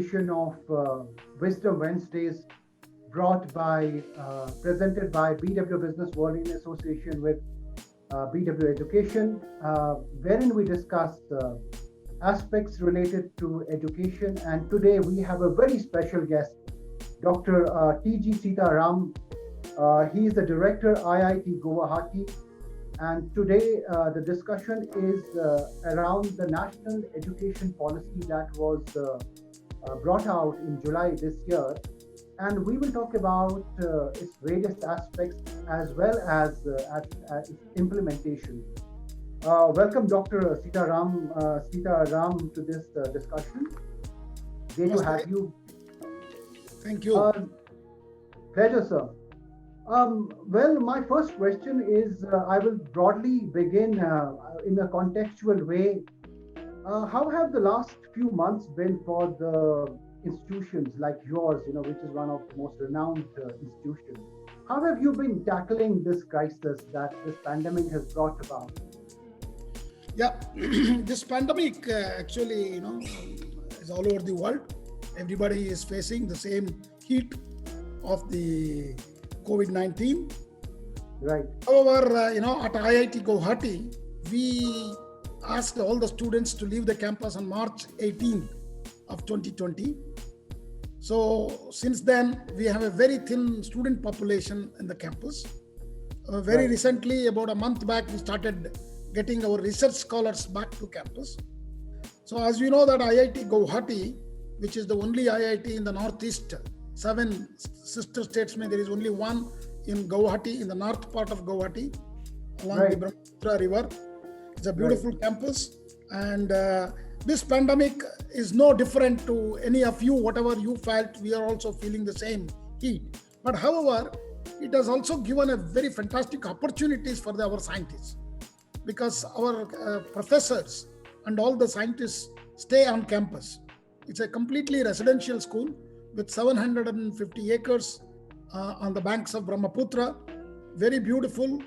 edition of Wisdom Wednesdays, presented by BW Business World in association with BW Education, wherein we discuss aspects related to education. And today we have a very special guest, Dr. T.G. Sitharam. He is the director, IIT Guwahati. And today the discussion is around the national education policy that was brought out in July this year. And we will talk about its various aspects as well as its implementation. Welcome, Dr. Sitharam, to this discussion. Great to have you. Thank you. Pleasure, sir. Well, my first question is, I will broadly begin in a contextual way. How have the last few months been for the institutions like yours, which is one of the most renowned institutions? How have you been tackling this crisis that this pandemic has brought about? Yeah, this pandemic actually, is all over the world. Everybody is facing the same heat of the COVID-19. Right. However, at IIT Guwahati, we asked all the students to leave the campus on March 18th of 2020. So since then, we have a very thin student population in the campus. Very recently, about a month back, we started getting our research scholars back to campus. So as you know that IIT Guwahati, which is the only IIT in the Northeast, 7 sister states, there is only one in Guwahati, in the north part of Guwahati, along the Brahmaputra River. It's a beautiful campus. And this pandemic is no different to any of you. Whatever you felt, we are also feeling the same heat. But however, it has also given a very fantastic opportunities for our scientists, because our professors and all the scientists stay on campus. It's a completely residential school with 750 acres on the banks of Brahmaputra. Very beautiful,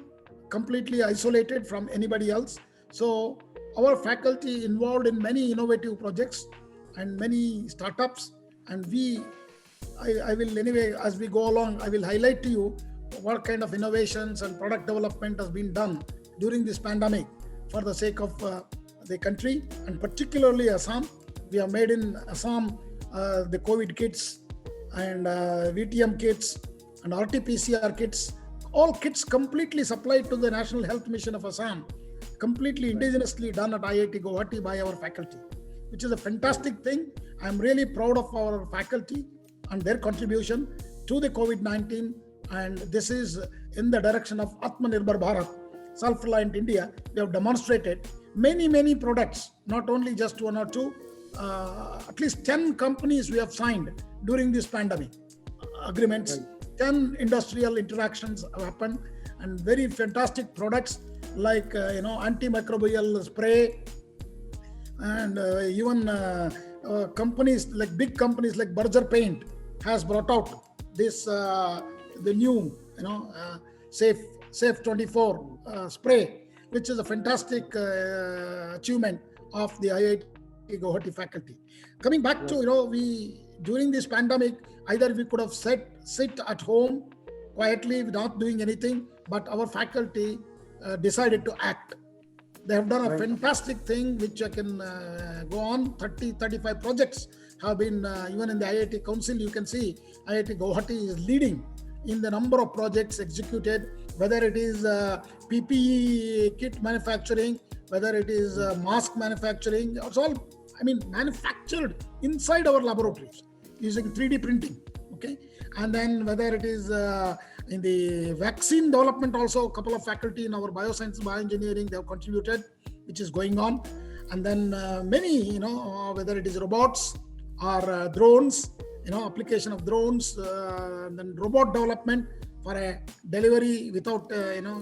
completely isolated from anybody else. So our faculty involved in many innovative projects and many startups. And I will anyway, as we go along, I will highlight to you what kind of innovations and product development has been done during this pandemic for the sake of the country, and particularly Assam. We have made in Assam the COVID kits and VTM kits and RT-PCR kits, all kits completely supplied to the National Health Mission of Assam, completely indigenously done at IIT Guwahati by our faculty, which is a fantastic thing. I'm really proud of our faculty and their contribution to the COVID-19, and this is in the direction of Atmanirbhar Bharat, self-reliant India. We have demonstrated many products, not only just one or two, at least 10 companies we have signed during this pandemic agreements. 10 industrial interactions have happened, and very fantastic products like antimicrobial spray, and even companies like big companies like Berger Paint has brought out this the new Safe 24 spray, which is a fantastic achievement of the IIT Guwahati faculty. Coming back to, we during this pandemic, either we could have sit at home quietly without doing anything, but our faculty decided to act. They have done a fantastic thing, which I can go on. 35 projects have been, even in the IIT Council, you can see IIT Guwahati is leading in the number of projects executed, whether it is PPE kit manufacturing, whether it is mask manufacturing. It's all, manufactured inside our laboratories using 3D printing, okay? And then whether it is in the vaccine development, also a couple of faculty in our bioscience, bioengineering, they have contributed, which is going on. And then many, whether it is robots or drones, application of drones, and then robot development for a delivery without,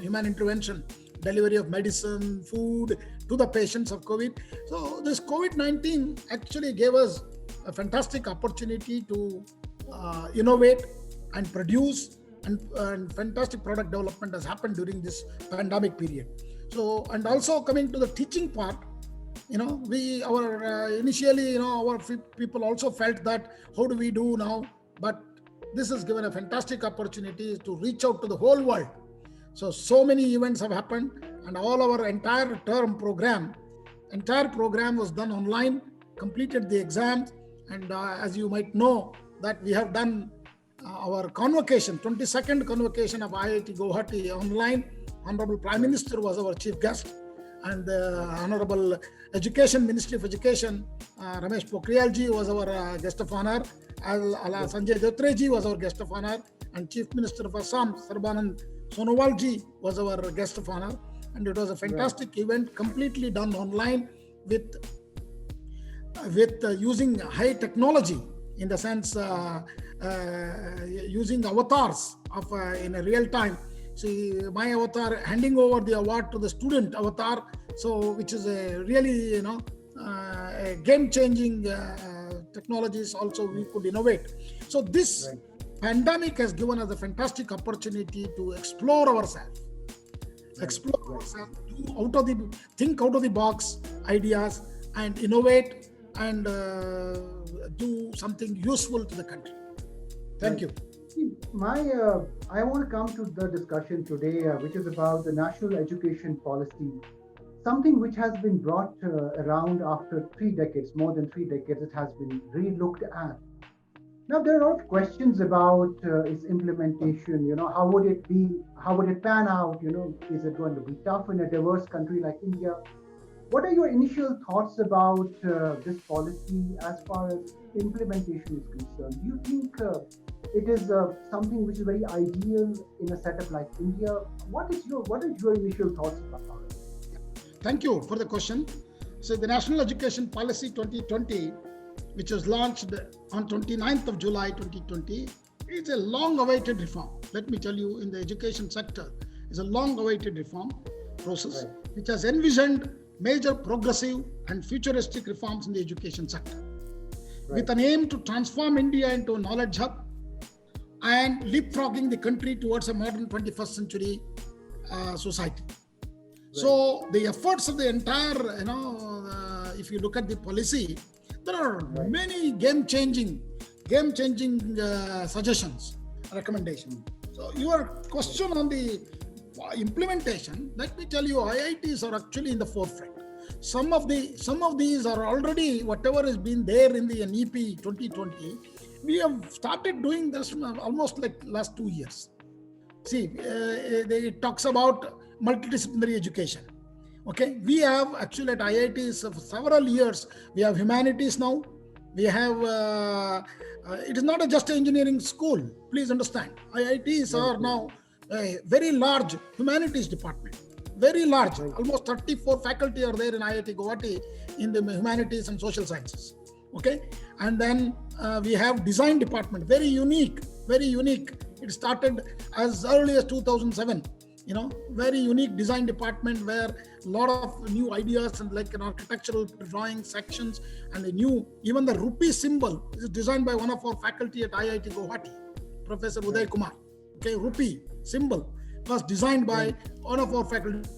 human intervention, delivery of medicine, food to the patients of COVID. So this COVID-19 actually gave us a fantastic opportunity to innovate and produce, and fantastic product development has happened during this pandemic period. So, and also coming to the teaching part, Initially, our people also felt that how do we do now? But this has given a fantastic opportunity to reach out to the whole world. So many events have happened, and all our entire program was done online, completed the exams, and as you might know, that we have done our convocation, 22nd convocation of IIT Guwahati online. Honorable Prime Minister was our chief guest, and the Honorable Education Ministry of Education, Ramesh Pokhriyal ji was our guest of honor. Sanjay Dhotre ji was our guest of honor, and Chief Minister of Assam, Sarbanand Sonowal ji was our guest of honor. And it was a fantastic event, completely done online with using high technology, in the sense using avatars of in a real time. See, my avatar handing over the award to the student avatar, so which is a really a game-changing technologies also we could innovate. So this pandemic has given us a fantastic opportunity to explore ourselves, think out of the box ideas, and innovate and do something useful to the country. Thank you. I want to come to the discussion today, which is about the national education policy, something which has been brought around after 3 decades, more than 3 decades. It has been re-looked at. Now, there are a lot of questions about its implementation. How would it be? How would it pan out? Is it going to be tough in a diverse country like India? What are your initial thoughts about this policy as far as implementation is concerned? Do you think it is something which is very ideal in a setup like India? What is your initial thoughts about it? Thank you for the question. So the National Education Policy 2020, which was launched on 29th of July 2020, is a long-awaited reform. Let me tell you, in the education sector, is a long-awaited reform process, which has envisioned major progressive and futuristic reforms in the education sector, with an aim to transform India into a knowledge hub and leapfrogging the country towards a modern 21st century society. So the efforts of the entire, if you look at the policy, there are many game-changing suggestions, recommendations. So your question on the implementation, let me tell you, IITs are actually in the forefront. Some of these are already, whatever has been there in the NEP 2020, we have started doing this almost like last 2 years. See, it talks about multidisciplinary education. Okay, we have actually at IITs for several years, we have humanities now. We have, it is not just an engineering school, please understand. IITs are now a very large humanities department, very large, almost 34 faculty are there in IIT Guwahati in the humanities and social sciences. Okay, and then we have design department, very unique. It started as early as 2007. Very unique design department where a lot of new ideas and like an architectural drawing sections, and even the rupee symbol is designed by one of our faculty at IIT Guwahati, Professor Uday Kumar. Okay, rupee symbol was designed by one of our faculty.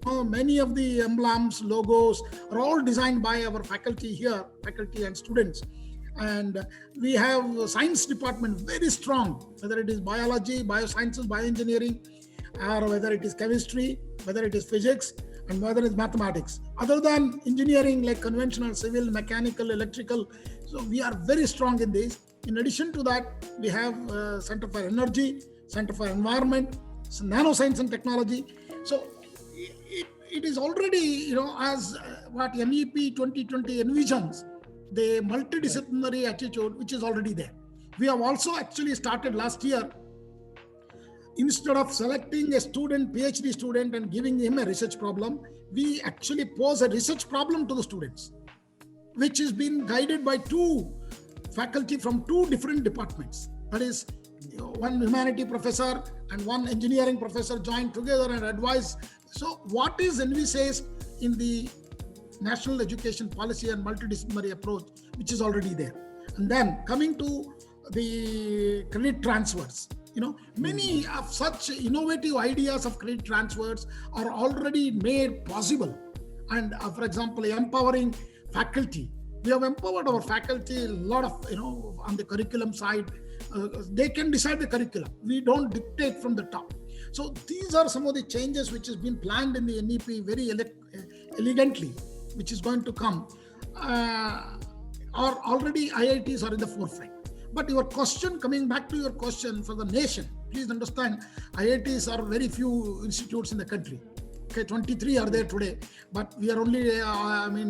Many of the emblems, logos are all designed by our faculty here, faculty and students. And we have a science department very strong, whether it is biology, biosciences, bioengineering, or whether it is chemistry, whether it is physics, and whether it is mathematics. Other than engineering, like conventional, civil, mechanical, electrical, so we are very strong in this. In addition to that, we have Center for Energy, Center for Environment, Nanoscience and Technology. So it is already, as what NEP 2020 envisions, the multidisciplinary attitude, which is already there. We have also actually started last year, instead of selecting a student, PhD student, and giving him a research problem, we actually pose a research problem to the students, which is being guided by 2 faculty from 2 different departments. That is, one humanity professor and one engineering professor joined together and advise. So what is envisaged in the National Education Policy and multidisciplinary approach, which is already there. And then coming to the credit transfers, many of such innovative ideas of credit transfers are already made possible And for example, empowering faculty. We have empowered our faculty a lot of, on the curriculum side. They can decide the curriculum. We don't dictate from the top. So these are some of the changes which has been planned in the NEP very elegantly, which is going to come. Or already IITs are in the forefront. But your question, coming back to your question for the nation, please understand, IITs are very few institutes in the country. Okay, 23 are there today, but we are only,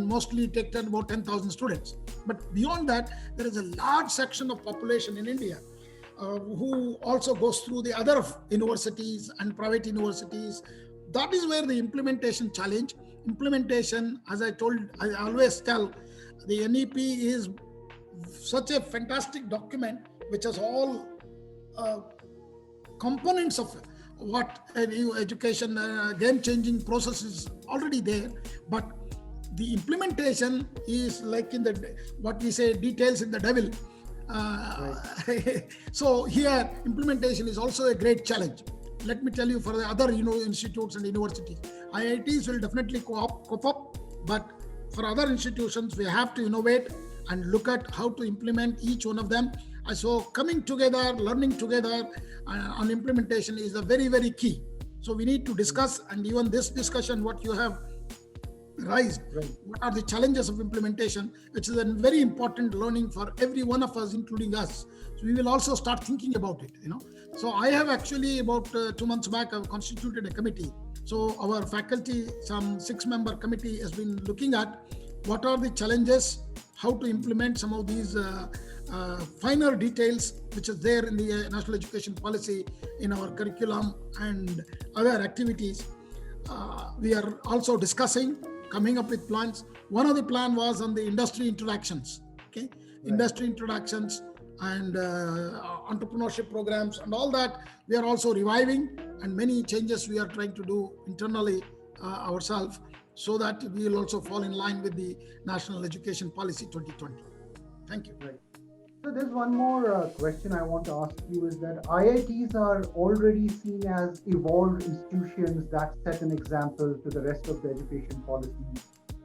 mostly taken about 10,000 students. But beyond that, there is a large section of population in India who also goes through the other universities and private universities. That is where the implementation challenge. Implementation, as I always tell, the NEP is such a fantastic document which has all components of what a new education game-changing process is already there, but the implementation is like in the what we say details in the devil. Right. So here implementation is also a great challenge. Let me tell you, for the other institutes and universities, IITs will definitely cope up, but for other institutions we have to innovate and look at how to implement each one of them. So coming together, learning together on implementation is a very, very key. So we need to discuss, and even this discussion, what you have raised, right, what are the challenges of implementation, which is a very important learning for every one of us, including us. So we will also start thinking about it, So I have actually about 2 months back, I've constituted a committee. So our faculty, some 6-member committee has been looking at what are the challenges, how to implement some of these finer details which is there in the national education policy in our curriculum and other activities. We are also discussing, coming up with plans. One of the plan was on the industry interactions, okay? Right. Industry interactions and entrepreneurship programs and all that we are also reviving, and many changes we are trying to do internally ourselves, so that we will also fall in line with the National Education Policy 2020. Thank you. Right. So there's one more question I want to ask you, is that IITs are already seen as evolved institutions that set an example to the rest of the education policy.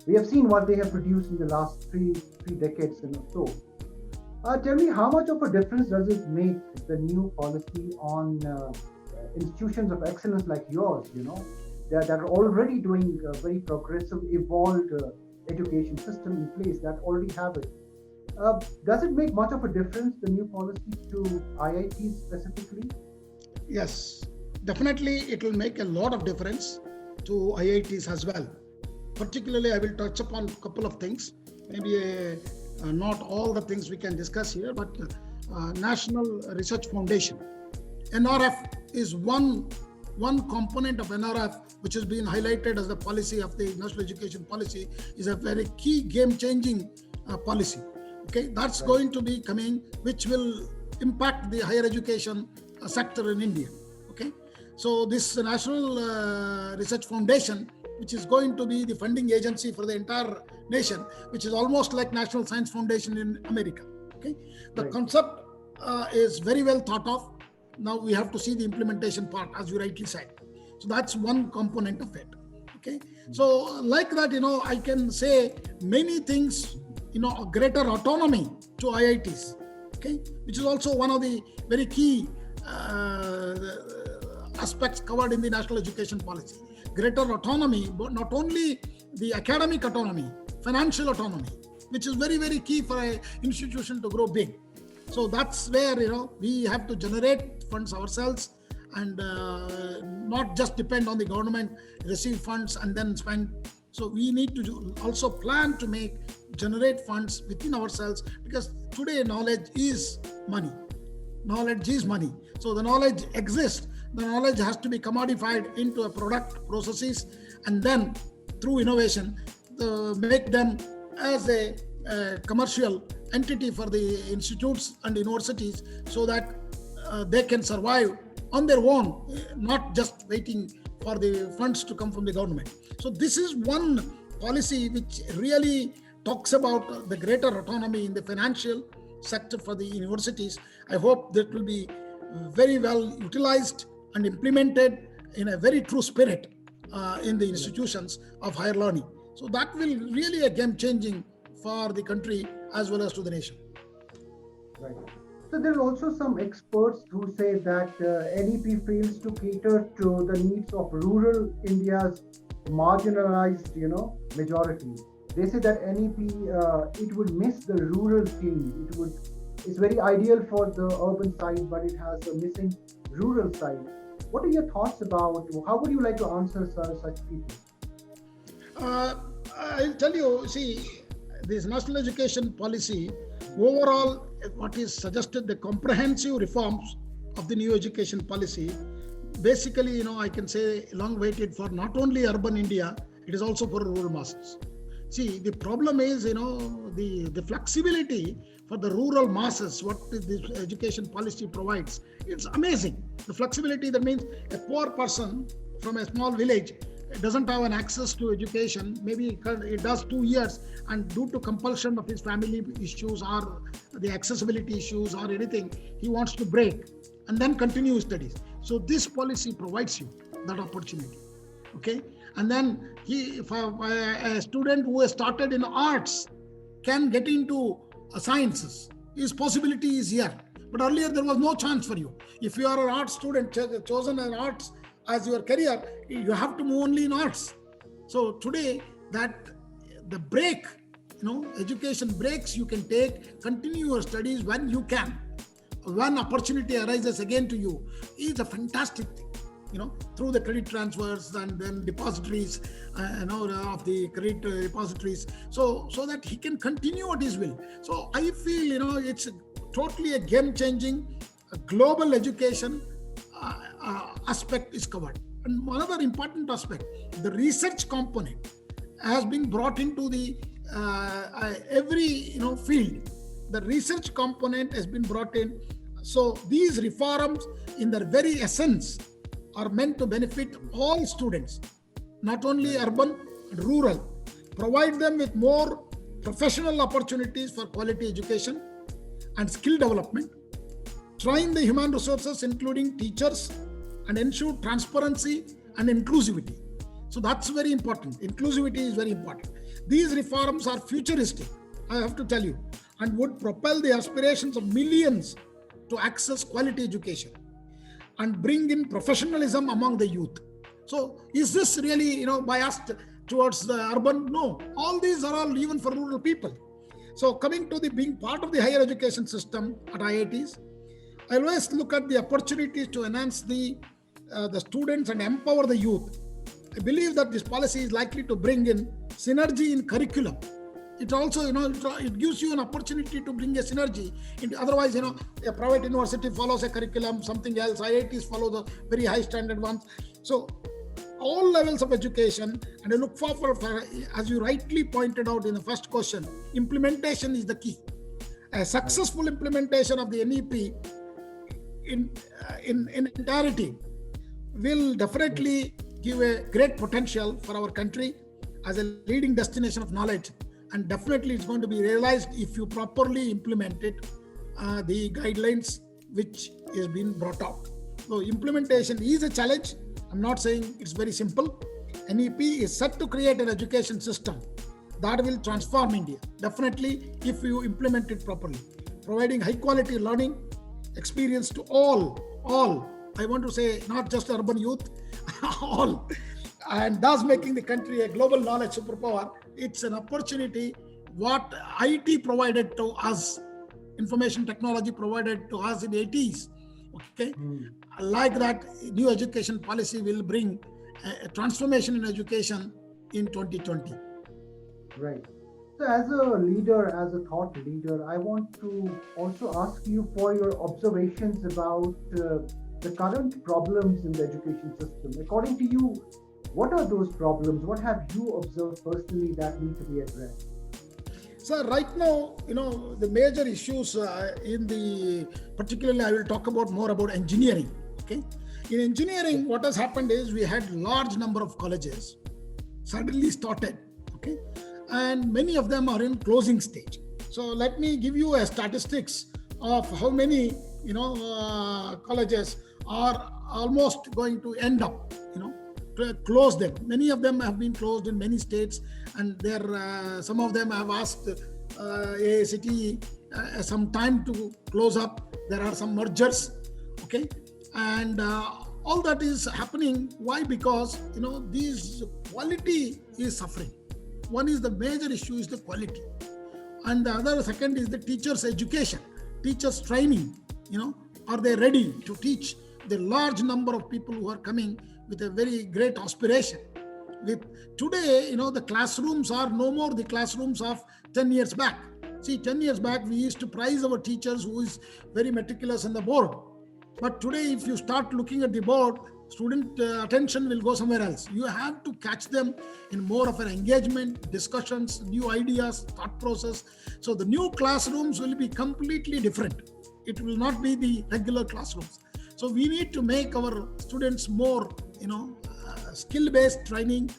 We have seen what they have produced in the last three decades and so. Tell me, how much of a difference does it make, the new policy, on institutions of excellence like yours, that are already doing a very progressive, evolved education system in place, that already have it. Does it make much of a difference, the new policy, to IITs specifically? Yes, definitely it will make a lot of difference to IITs as well. Particularly, I will touch upon a couple of things, maybe not all the things we can discuss here, but National Research Foundation. NRF is one component of NRF, which has been highlighted as the policy of the National Education Policy, is a very key game-changing policy. Okay, that's right. Going to be coming, which will impact the higher education sector in India. Okay, so this National Research Foundation, which is going to be the funding agency for the entire nation, which is almost like National Science Foundation in America. Okay, the right. Concept is very well thought of. Now we have to see the implementation part, as you rightly said. So that's one component of it. Okay, so like that, I can say many things. A greater autonomy to IITs, okay, which is also one of the very key aspects covered in the National Education Policy. Greater autonomy, but not only the academic autonomy, financial autonomy, which is very, very key for an institution to grow big. So that's where, we have to generate funds ourselves and not just depend on the government, receive funds and then spend. So we need to also plan to generate funds within ourselves, because today knowledge is money. Knowledge is money. So the knowledge exists. The knowledge has to be commodified into a product, processes, and then through innovation, make them as a commercial entity for the institutes and universities, so that they can survive on their own, not just waiting for the funds to come from the government. So this is one policy which really talks about the greater autonomy in the financial sector for the universities. I hope that will be very well utilized and implemented in a very true spirit in the institutions of higher learning. So that will really a game changing for the country as well as to the nation. Right. So there are also some experts who say that NEP fails to cater to the needs of rural India's marginalized, majority. They say that NEP it would miss the rural team. It's very ideal for the urban side, but it has a missing rural side. What are your thoughts about? How would you like to answer such people? Uh, I'll tell you, see, this national education policy, overall, what is suggested, the comprehensive reforms of the new education policy, basically, I can say long waited for not only urban India, it is also for rural masses. See, the problem is, the flexibility for the rural masses, what this education policy provides, it's amazing. The flexibility, that means a poor person from a small village doesn't have an access to education, maybe it does 2 years, and due to compulsion of his family issues or the accessibility issues or anything, he wants to break and then continue his studies. So this policy provides you that opportunity. Okay, and then if a student who has started in arts can get into sciences, his possibility is here. But earlier there was no chance for you. If you are an art student, chosen an arts as your career, you have to move only in arts. So today, that the break, education breaks you can take, continue your studies when you can. When opportunity arises again to you, is a fantastic thing. Through the credit transfers and then depositories, of the credit repositories, so that he can continue at his will. So I feel, it's totally a game-changing global education aspect is covered. And another important aspect, the research component has been brought into the every field. The research component has been brought in. So these reforms, in their very essence, are meant to benefit all students, not only urban and rural. Provide them with more professional opportunities for quality education and skill development. Train the human resources, including teachers, and ensure transparency and inclusivity. So that's very important. Inclusivity is very important. These reforms are futuristic, I have to tell you, and would propel the aspirations of millions to access quality education and bring in professionalism among the youth. So is this really, biased towards the urban? No, all these are all even for rural people. So coming to the being part of the higher education system at IITs, I always look at the opportunities to enhance the students and empower the youth. I believe that this policy is likely to bring in synergy in curriculum. It also, it gives you an opportunity to bring a synergy. Otherwise, a private university follows a curriculum, something else. IITs follow the very high standard ones. So all levels of education, and I look forward for, as you rightly pointed out in the first question, implementation is the key. A successful implementation of the NEP in entirety will definitely give a great potential for our country as a leading destination of knowledge. And definitely it's going to be realized if you properly implement it, the guidelines which is being brought out. So implementation is a challenge. I'm not saying it's very simple. NEP is set to create an education system that will transform India, definitely, if you implement it properly, providing high quality learning experience to all, I want to say not just urban youth, all, and thus making the country a global knowledge superpower. It's an opportunity what IT provided to us, information technology provided to us in the 80s. Okay, like that, new education policy will bring a transformation in education in 2020. Right. So as a leader, as a thought leader, I want to also ask you for your observations about the current problems in the education system. According to you, what are those problems? What have you observed personally that need to be addressed? So right now, the major issues particularly I will talk about more about engineering. Okay, in engineering, what has happened is we had large number of colleges suddenly started. Okay, and many of them are in closing stage. So let me give you a statistics of how many colleges are almost going to end up close them. Many of them have been closed in many states, and some of them have asked AICTE some time to close up. There are some mergers, okay, and all that is happening. Why? Because these quality is suffering. One is the major issue is the quality, and the other second is the teachers' education, teachers' training. Are they ready to teach the large number of people who are coming with a very great aspiration? With today, the classrooms are no more the classrooms of 10 years back. See, 10 years back, we used to prize our teachers who is very meticulous on the board. But today, if you start looking at the board, student attention will go somewhere else. You have to catch them in more of an engagement, discussions, new ideas, thought process. So the new classrooms will be completely different. It will not be the regular classrooms. So we need to make our students more, skill-based training,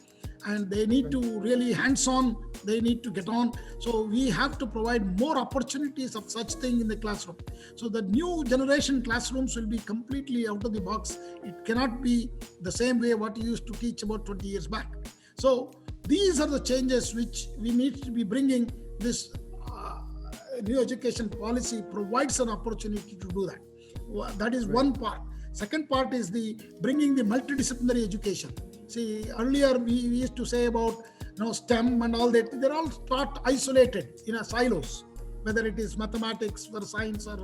and they need to really hands-on, they need to get on. So we have to provide more opportunities of such thing in the classroom. So the new generation classrooms will be completely out of the box. It cannot be the same way what you used to teach about 20 years back. So these are the changes which we need to be bringing. This new education policy provides an opportunity to do that. That is one part. Second part is the bringing the multidisciplinary education. See, earlier we used to say about STEM and all that. They're all taught isolated in a silos, whether it is mathematics or science or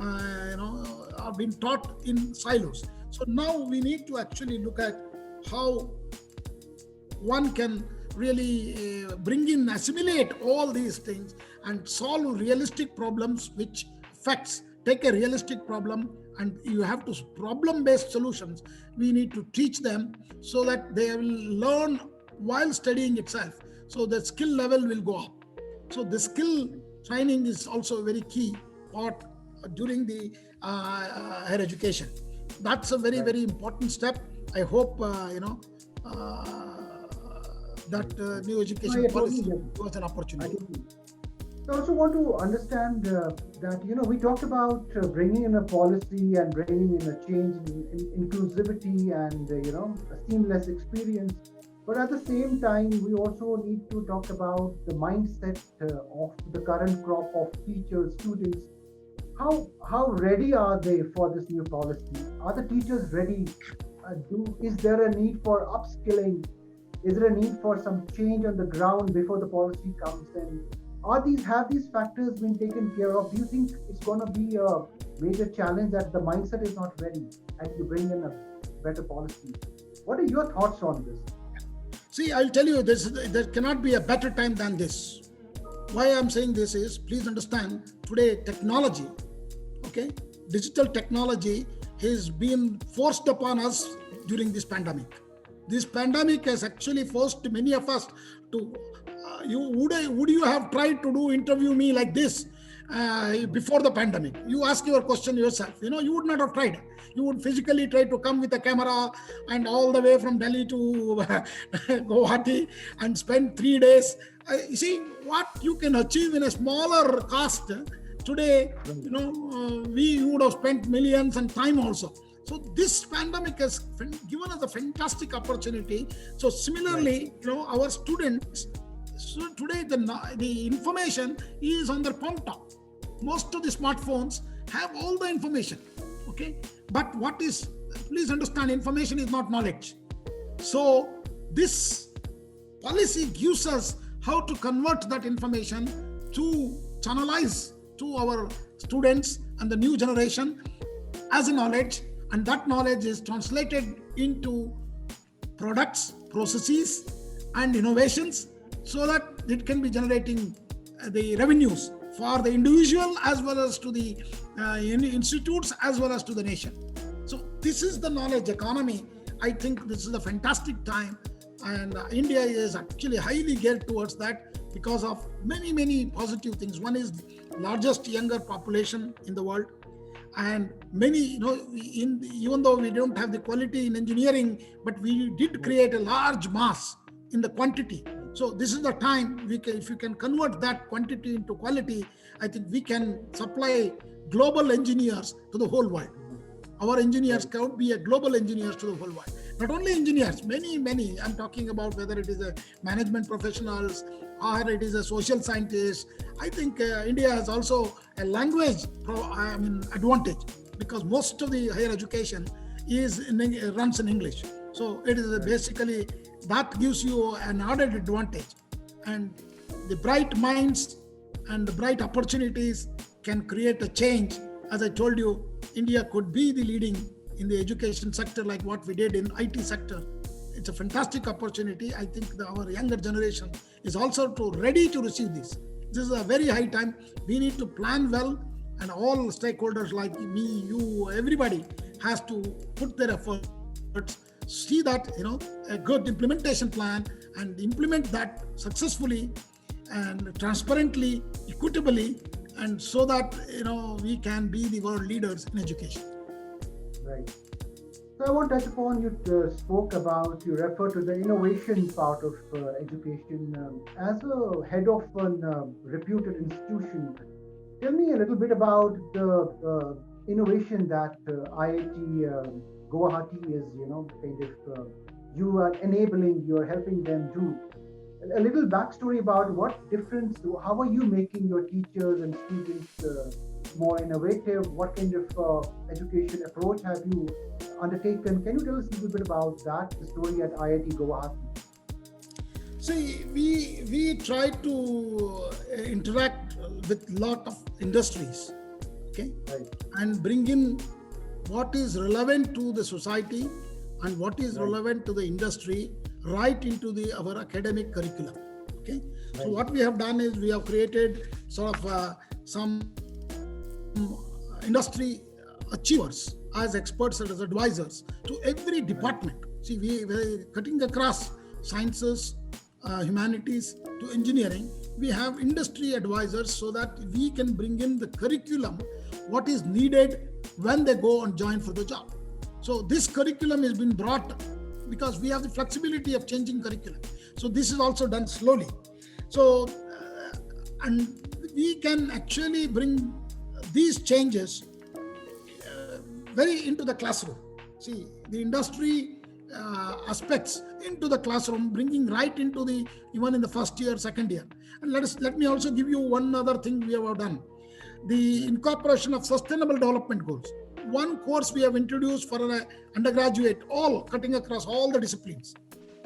are being taught in silos. So now we need to actually look at how one can really assimilate all these things and solve realistic problems which affects. Take a realistic problem and you have to problem-based solutions. We need to teach them so that they will learn while studying itself. So the skill level will go up. So the skill training is also a very key part during the higher education. That's a very, very important step. I hope, that new education policy was an opportunity. I also want to understand that, we talked about bringing in a policy and bringing in a change in inclusivity and, a seamless experience. But at the same time, we also need to talk about the mindset of the current crop of teachers, students. How ready are they for this new policy? Are the teachers ready? Is there a need for upskilling? Is there a need for some change on the ground before the policy comes in? Have these factors been taken care of? Do you think it's going to be a major challenge that the mindset is not ready and you bring in a better policy? What are your thoughts on this? See, I'll tell you this, there cannot be a better time than this. Why I'm saying this is, please understand, today technology, digital technology has been forced upon us during this pandemic. This pandemic has actually forced many of us to, would you have tried to interview me like this before the pandemic? You ask your question yourself. You would not have tried. You would physically try to come with a camera and all the way from Delhi to Guwahati and spend 3 days. You see what you can achieve in a smaller cost. Today, we would have spent millions and time also. So this pandemic has given us a fantastic opportunity. So similarly, our students, so today the information is on their palm top. Most of the smartphones have all the information. But please understand, information is not knowledge. So this policy gives us how to convert that information to channelize to our students and the new generation as a knowledge, and that knowledge is translated into products, processes, and innovations so that it can be generating the revenues for the individual as well as to the institutes as well as to the nation. So this is the knowledge economy. I think this is a fantastic time, and India is actually highly geared towards that because of many, many positive things. One is largest younger population in the world, and many, even though we don't have the quality in engineering, but we did create a large mass in the quantity. So this is the time if you can convert that quantity into quality, I think we can supply global engineers to the whole world. Our engineers can be a global engineers to the whole world. Not only engineers, many. I'm talking about whether it is a management professionals or it is a social scientist. I think India has also a language advantage, because most of the higher education runs in English. So it is basically that gives you an added advantage. And the bright minds and the bright opportunities can create a change. As I told you, India could be the leading in the education sector, like what we did in IT sector. It's a fantastic opportunity. I think our younger generation is also ready to receive this. This is a very high time. We need to plan well, and all stakeholders like me, you, everybody has to put their efforts, see that, a good implementation plan, and implement that successfully and transparently, equitably, and so that, we can be the world leaders in education. Right. So I want to touch upon, you you refer to the innovation part of education. As a head of a reputed institution, tell me a little bit about the innovation that IIT Guwahati is, you are enabling, you are helping them do. A little backstory about what difference, how are you making your teachers and students more innovative? What kind of education approach have you undertaken? Can you tell us a little bit about that, the story at IIT Guwahati? See, we try to interact with lot of industries, okay, right, and bring in what is relevant to the society and what is relevant to the industry right into our academic curriculum. Okay, right. So what we have done is we have created sort of some industry achievers as experts and as advisors to every department. See, we're cutting across sciences, humanities to engineering. We have industry advisors so that we can bring in the curriculum, what is needed when they go and join for the job. So this curriculum has been brought because we have the flexibility of changing curriculum. So this is also done slowly. So, and we can actually bring these changes very into the classroom. See, the industry aspects into the classroom, bringing right into even in the first year, second year. And let me also give you one other thing we have done. The incorporation of sustainable development goals. One course we have introduced for an undergraduate, all cutting across all the disciplines.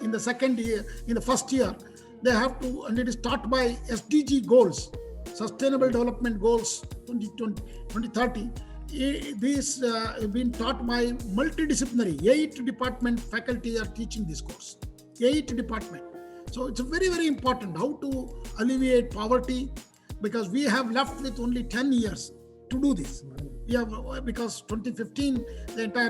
In the second year, in the first year, they have to, and it is taught by SDG goals, Sustainable Development Goals 2030. These have been taught by multidisciplinary, 8 department faculty are teaching this course, 8 department. So it's very, very important how to alleviate poverty, because we have left with only 10 years to do this. We have, because 2015, the entire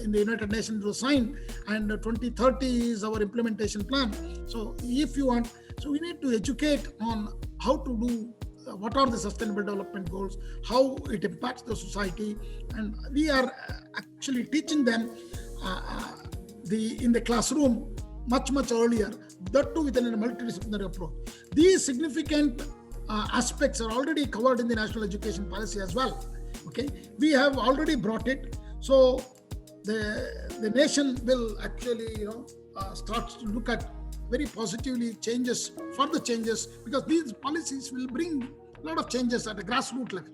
in the United Nations was signed, and 2030 is our implementation plan. So if you want, so we need to educate on how to do, what are the sustainable development goals, how it impacts the society, and we are actually teaching them in the classroom much earlier, that too within a multidisciplinary approach. These significant aspects are already covered in the national education policy as well. Okay, we have already brought it, so the nation will actually start to look at very positively further changes, because these policies will bring a lot of changes at a grassroots level,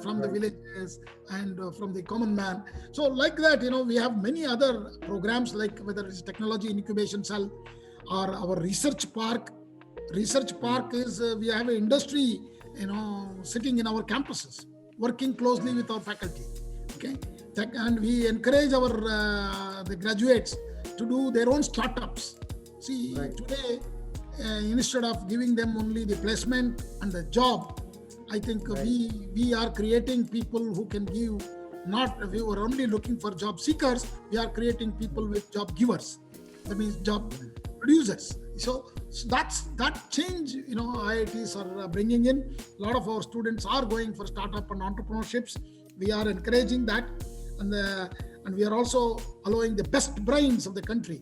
from the villages and from the common man. So like that, we have many other programs, like whether it's technology incubation cell or our research park. Research park is, we have an industry, sitting in our campuses, working closely with our faculty. Okay, and we encourage the graduates to do their own startups. See, today, instead of giving them only the placement and the job, I think we are creating people who can give. We were only looking for job seekers. We are creating people with job givers. That means job producers. So that change, IITs are bringing in. A lot of our students are going for startup and entrepreneurships. We are encouraging that, and we are also allowing the best brains of the country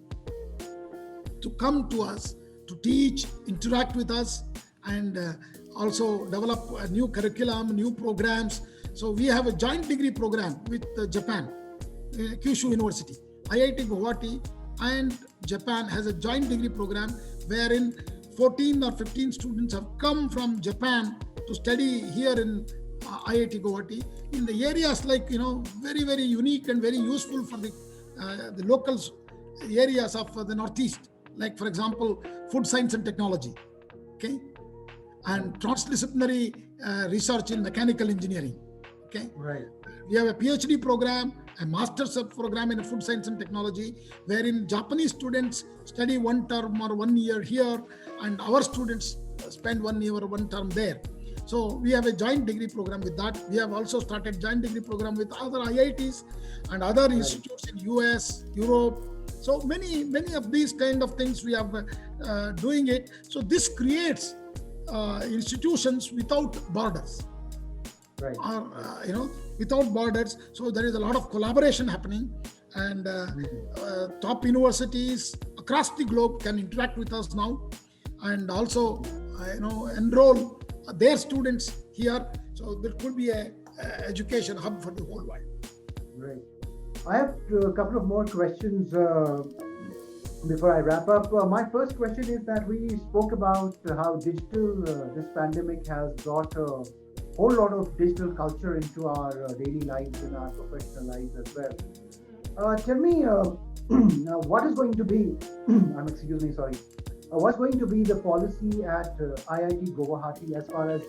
to come to us to teach, interact with us, and also develop a new curriculum, new programs. So we have a joint degree program with Japan, Kyushu University. IIT Guwahati and Japan has a joint degree program wherein 14 or 15 students have come from Japan to study here in IIT Guwahati in the areas like, very, very unique and very useful for the local areas of the Northeast. Like, for example, food science and technology, okay? And transdisciplinary research in mechanical engineering, okay? Right. We have a PhD program, a master's program in food science and technology, wherein Japanese students study 1 term or 1 year here, and our students spend 1 year or 1 term there. So we have a joint degree program with that. We have also started joint degree program with other IITs and other institutes in US, Europe. So many of these kind of things we have doing it. So this creates institutions without borders. Right. Or, without borders. So there is a lot of collaboration happening, and top universities across the globe can interact with us now, and also, enroll their students here. So there could be a education hub for the whole world. Right. I have a couple of more questions before I wrap up. My first question is that we spoke about how digital, this pandemic has brought a whole lot of digital culture into our daily lives and our professional lives as well. Tell me, what is going to be, what's going to be the policy at IIT Guwahati as far as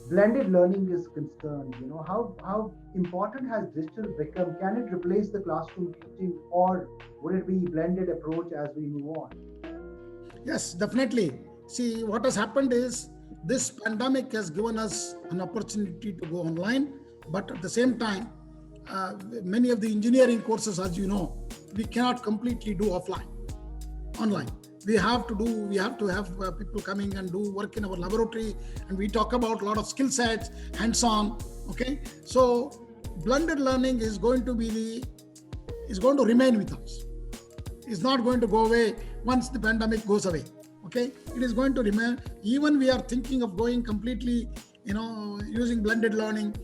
blended learning is concerned? How important has digital become? Can it replace the classroom teaching, or would it be blended approach as we move on? Yes, definitely. See, what has happened is this pandemic has given us an opportunity to go online, but at the same time, many of the engineering courses, as you know, we cannot completely do online. We have to have people coming and do work in our laboratory, and we talk about a lot of skill sets, hands-on. Okay, so blended learning is going to remain with us. It's not going to go away once the pandemic goes away. Okay, it is going to remain. Even we are thinking of going completely, using blended learning,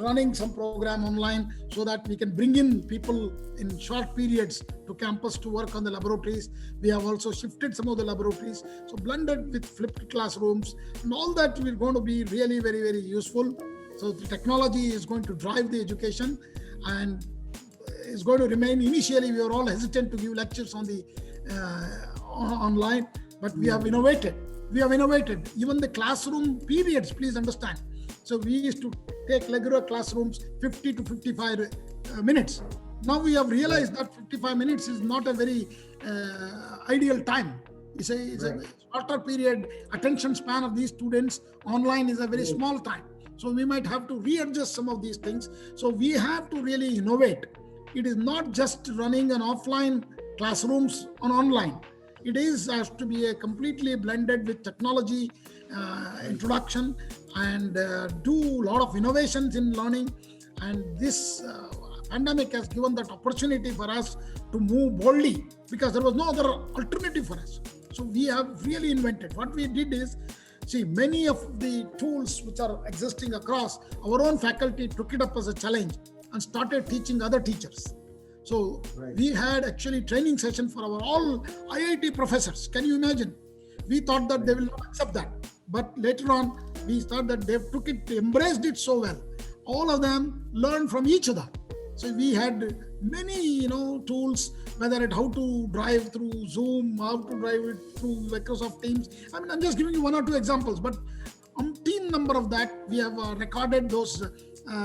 running some program online so that we can bring in people in short periods to campus to work on the laboratories. We have also shifted some of the laboratories. So blended with flipped classrooms and all that is going to be really very, very useful. So the technology is going to drive the education and is going to remain. Initially, we were all hesitant to give lectures on the online, but we have innovated. Even the classroom periods, please understand. So we used to take regular classrooms 50 to 55 minutes. Now we have realized that 55 minutes is not a very ideal time. It's a shorter period. Attention span of these students online is a very small time. So we might have to readjust some of these things. So we have to really innovate. It is not just running an offline classrooms on online. It has to be a completely blended with technology introduction and do a lot of innovations in learning. And this pandemic has given that opportunity for us to move boldly because there was no other alternative for us. So we have really invented. What we did is, many of the tools which are existing across, our own faculty took it up as a challenge and started teaching other teachers. So we had actually training session for our all IIT professors. Can you imagine? We thought that they will not accept that. But later on, we thought that they embraced it so well. All of them learned from each other. So we had many, tools, whether it how to drive through Zoom, how to drive it through Microsoft Teams. I'm just giving you 1 or 2 examples, but umpteen number of that, we have recorded those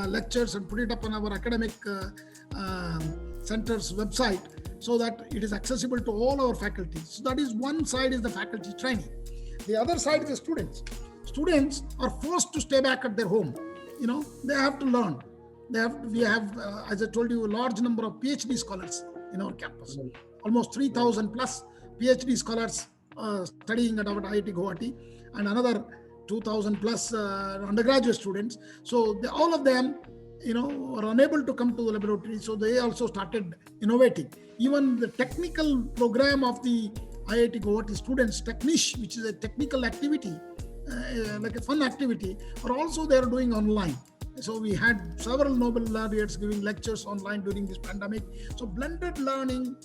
lectures and put it up on our academic center's website so that it is accessible to all our faculty. So that is one side is the faculty training. The other side is the students. Students are forced to stay back at their home. They have to learn. We have, as I told you, a large number of PhD scholars in our campus. Almost 3,000 plus PhD scholars studying at our IIT Guwahati, and another 2,000 plus undergraduate students. So all of them, were unable to come to the laboratory. So they also started innovating. Even the technical program of the IIT Guwahati students, Technish, which is a technical activity, like a fun activity, or also they are doing online. So we had several Nobel laureates giving lectures online during this pandemic. So blended learning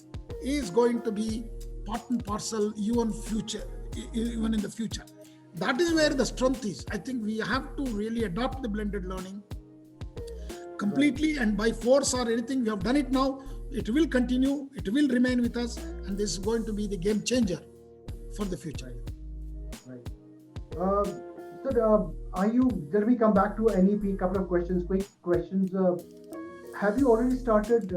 is going to be part and parcel even in the future. That is where the strength is. I think we have to really adopt the blended learning completely, and by force or anything. We have done it now. It will continue. It will remain with us, and this is going to be the game changer for the future. Right. Then we come back to NEP, couple of questions, quick questions. Have you already started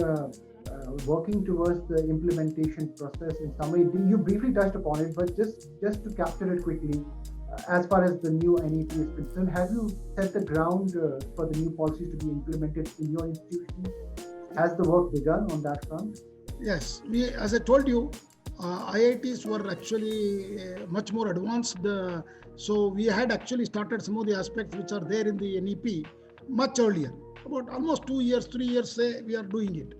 working towards the implementation process in some way? You briefly touched upon it, but just to capture it quickly, as far as the new NEP is concerned, have you set the ground for the new policies to be implemented in your institution? Has the work begun on that front? Yes, as I told you, IITs were actually much more advanced. So we had actually started some of the aspects which are there in the NEP much earlier, about almost 2 years, 3 years, say, we are doing it.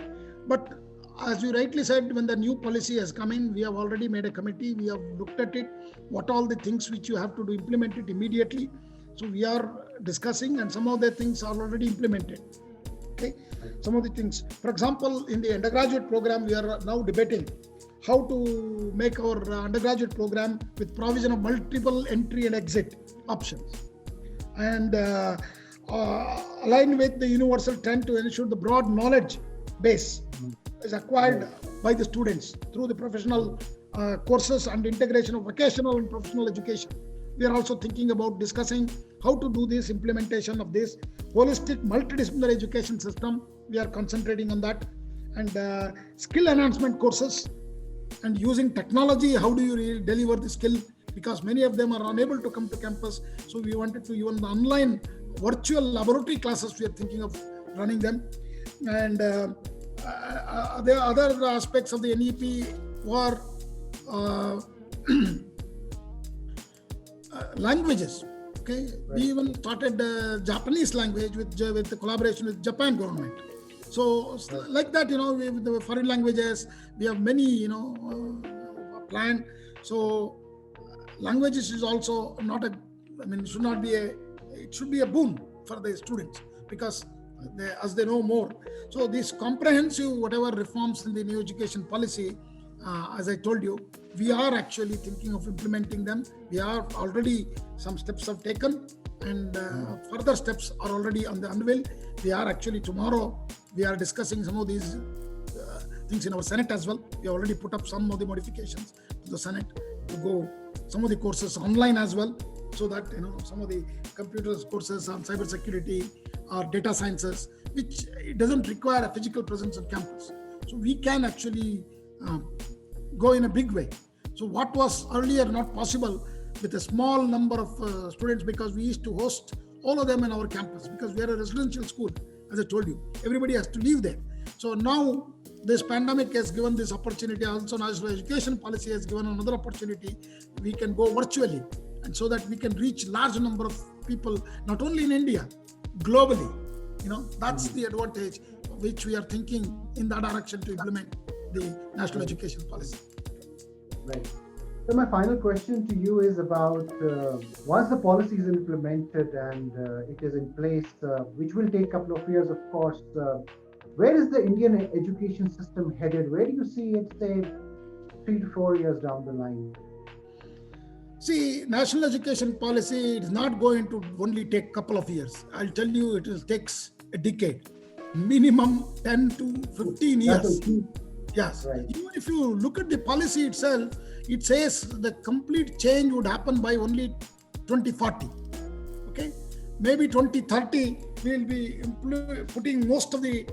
But as you rightly said, when the new policy has come in, we have already made a committee. We have looked at it, what all the things which you have to do, implement it immediately. So we are discussing, and some of the things are already implemented. Okay, some of the things, for example, in the undergraduate program, we are now debating how to make our undergraduate program with provision of multiple entry and exit options, and aligned with the universal trend to ensure the broad knowledge base is acquired by the students through the professional courses and integration of vocational and professional education. We are also thinking about discussing how to do this implementation of this holistic multidisciplinary education system. We are concentrating on that, and skill enhancement courses, and using technology. How do you really deliver the skill? Because many of them are unable to come to campus. So we wanted to, even the online virtual laboratory classes, we are thinking of running them. And the other aspects of the NEP were languages. Okay, we even started Japanese language with the collaboration with Japan government. So like that, with the foreign languages, we have many, planned. So languages is also not it should be a boon for the students, because as they know more. So these comprehensive, whatever reforms in the new education policy, as I told you, we are actually thinking of implementing them. We are already, some steps have taken, and further steps are already on the anvil. We are actually, tomorrow, we are discussing some of these things in our Senate as well. We already put up some of the modifications to the Senate to go some of the courses online as well, so that some of the computers courses on cybersecurity or data sciences, which it doesn't require a physical presence on campus. So we can actually go in a big way. So what was earlier not possible with a small number of students, because we used to host all of them in our campus, because we are a residential school, as I told you, everybody has to live there. So now this pandemic has given this opportunity. Also, national education policy has given another opportunity. We can go virtually, and so that we can reach large number of people, not only in India, globally. That's the advantage which we are thinking in that direction to implement the national education policy. Right. So my final question to you is about once the policy is implemented and it is in place, which will take a couple of years, of course, where is the Indian education system headed? Where do you see it, say, 3 to 4 years down the line? See, national education policy is not going to only take a couple of years. I'll tell you, it takes a decade, minimum 10 to 15 years. Yes. Right. Even if you look at the policy itself, it says the complete change would happen by only 2040. Okay, maybe 2030 we'll be putting most of the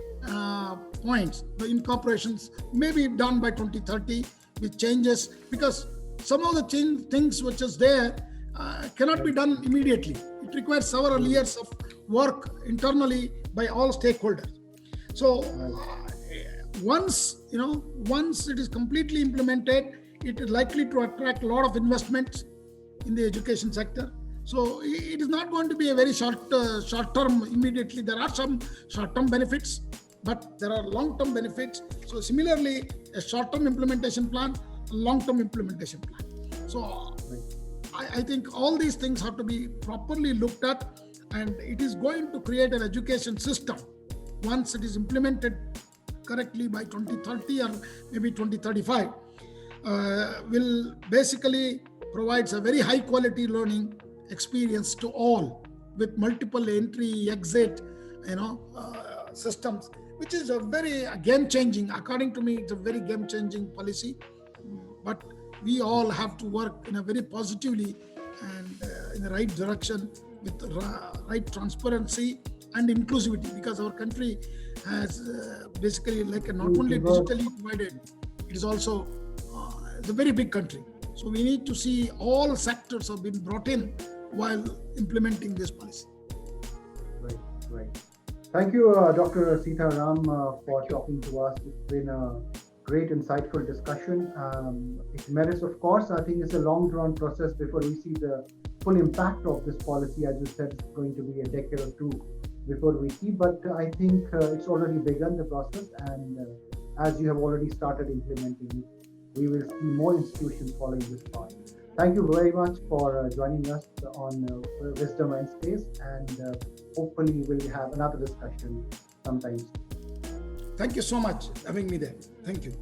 points, the incorporations may be done by 2030 with changes, because some of the things which is there cannot be done immediately. It requires several years of work internally by all stakeholders. So once it is completely implemented, it is likely to attract a lot of investments in the education sector. So it is not going to be a very short term immediately. There are some short-term benefits, but there are long-term benefits. So similarly, a short-term implementation plan, a long-term implementation plan. So I think all these things have to be properly looked at, and it is going to create an education system once it is implemented correctly by 2030 or maybe 2035, will basically provides a very high quality learning experience to all with multiple entry exit systems, which is a very game changing, according to me it's a very game changing policy. But we all have to work in a very positively and in the right direction with right transparency and inclusivity, because our country has basically like not only digitally divided, it is also it's a very big country. So we need to see all sectors have been brought in while implementing this policy. Right. Thank you, Dr. Sitharam, for talking to us. It's been a great, insightful discussion. It merits, of course, I think it's a long-drawn process before we see the full impact of this policy. As you said, it's going to be a decade or two before we see, but I think it's already begun the process, and as you have already started implementing it, we will see more institutions following this path. Thank you very much for joining us on Wisdom and Space, and hopefully we'll have another discussion sometime soon. Thank you so much for having me there. Thank you.